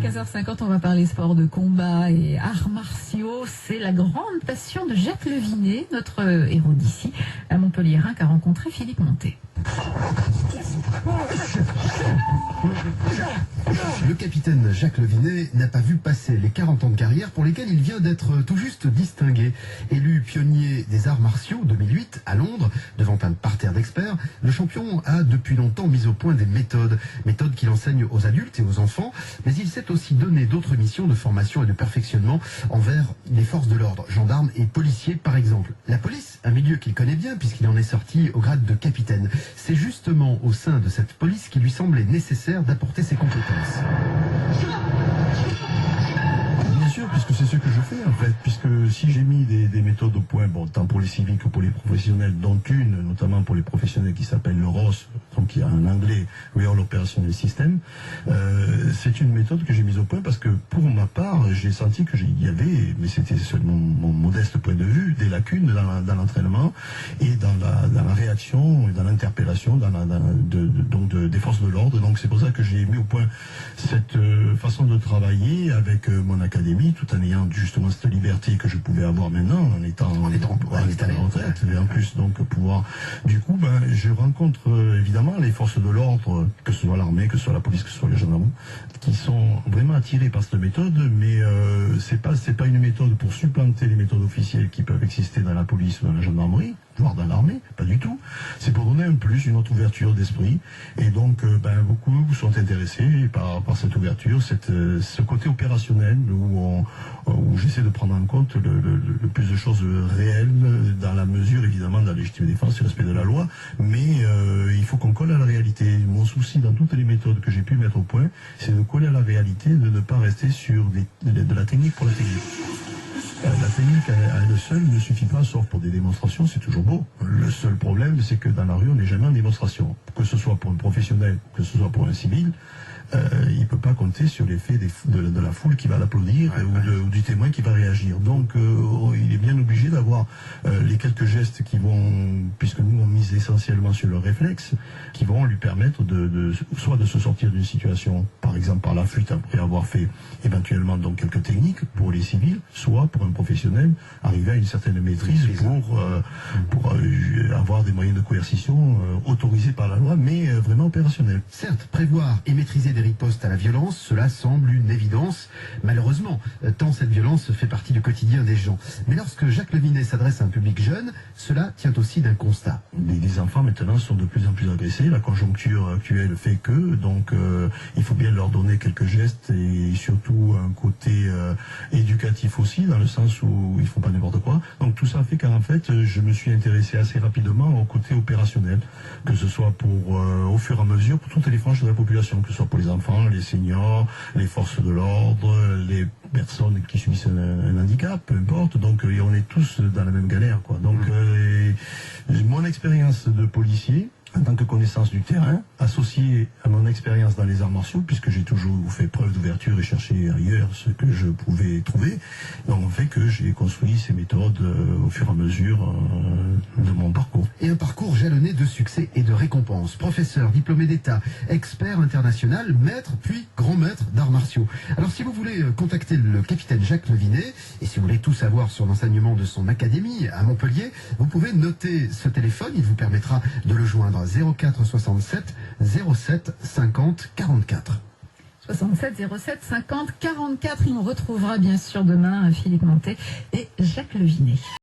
15h50, on va parler sport de combat et arts martiaux. C'est la grande passion de Jacques Levinet, notre héros d'ici, à Montpelliérain, qu'a rencontré Philippe Montet. Le capitaine Jacques Levinet n'a pas vu passer les 40 ans de carrière pour lesquels il vient d'être tout juste distingué. Élu pionnier des arts martiaux 2008 à Londres, devant un parterre d'experts, le champion a depuis longtemps mis au point des méthodes qu'il enseigne aux adultes et aux enfants, mais il s'est aussi donné d'autres missions de formation et de perfectionnement envers les forces de l'ordre, gendarmes et policiers par exemple. La police, un milieu qu'il connaît bien puisqu'il en est sorti au grade de capitaine. C'est justement au sein de cette police qu'il lui semblait nécessaire d'apporter ses compétences. Bien sûr, puisque c'est ce que je fais en fait, puisque si j'ai mis des méthodes au point, bon, tant pour les civils que pour les professionnels, dont une, notamment pour les professionnels qui s'appelle le ROS, donc qui a un anglais, Real Operational System, c'est une méthode que j'ai mise au point parce que pour ma part, j'ai senti qu'il y avait, mais c'était seulement mon modeste point de vue, des lacunes dans l'entraînement et dans la réaction, et dans l'interpellation des forces de l'ordre. Donc c'est pour ça que j'ai mis au point cette façon de travailler avec mon académie, tout en ayant justement cette liberté que je pouvais avoir maintenant en étant en retraite, et en plus donc pouvoir du coup je rencontre évidemment les forces de l'ordre, que ce soit l'armée, que ce soit la police, que ce soit les gendarmes, qui sont vraiment attirés par cette méthode, mais c'est pas une méthode pour supplanter les méthodes officielles qui peuvent exister dans la police ou dans la gendarmerie, voire dans l'armée, pas du tout. C'est pour donner un plus, une autre ouverture d'esprit, et donc beaucoup sont intéressés par cette ouverture, ce côté opérationnel où j'essaie de prendre en compte le plus de choses réelles, dans la mesure évidemment de la légitime défense et le respect de la loi, mais il faut qu'on colle à la réalité. Mon souci dans toutes les méthodes que j'ai pu mettre au point, c'est de coller à la réalité, de ne pas rester sur de la technique pour la technique. La technique à elle seule ne suffit pas, sauf pour des démonstrations, c'est toujours beau. Le seul problème, c'est que dans la rue, on n'est jamais en démonstration. Que ce soit pour un professionnel, que ce soit pour un civil, il ne peut pas compter sur l'effet de la foule qui va l'applaudir ou du témoin qui va réagir. Donc il est bien obligé d'avoir les quelques gestes qui vont, puisque nous on mise essentiellement sur le réflexe, qui vont lui permettre soit de se sortir d'une situation, par exemple par la fuite après avoir fait éventuellement donc quelques techniques pour les civils, soit pour un professionnel arriver à une certaine maîtrise pour avoir des moyens de coercition autorisés par la loi, mais vraiment opérationnels. Certes, prévoir et maîtriser des ripostes à la violence, cela semble une évidence, malheureusement, tant cette violence fait partie du quotidien des gens. Mais lorsque Jacques Levinet s'adresse à un public jeune, cela tient aussi d'un constat. Les enfants maintenant sont de plus en plus agressés, la conjoncture actuelle fait que, donc il faut bien leur donner quelques gestes et surtout un côté éducatif aussi, dans le sens où ils font pas n'importe quoi. Donc tout ça fait qu'en fait, je me suis intéressé assez rapidement au côté opérationnel, que ce soit au fur et à mesure, pour toutes les franges de la population, que ce soit pour les enfants, les seniors, les forces de l'ordre, les personnes qui subissent un handicap, peu importe. Donc on est tous dans la même galère, quoi. Donc mon expérience de policier, en tant que connaissance du terrain, associée à mon expérience dans les arts martiaux, puisque j'ai toujours fait preuve d'ouverture et cherché ailleurs ce que je pouvait trouver, donc on fait que j'ai construit ces méthodes au fur et à mesure de mon parcours. Et un parcours jalonné de succès et de récompenses. Professeur, diplômé d'État, expert international, maître, puis grand maître d'arts martiaux. Alors si vous voulez contacter le capitaine Jacques Levinet, et si vous voulez tout savoir sur l'enseignement de son académie à Montpellier, vous pouvez noter ce téléphone, il vous permettra de le joindre. 04 67 07 50 44. 67 07 50 44. Il nous retrouvera bien sûr demain Philippe Montet et Jacques Levinet.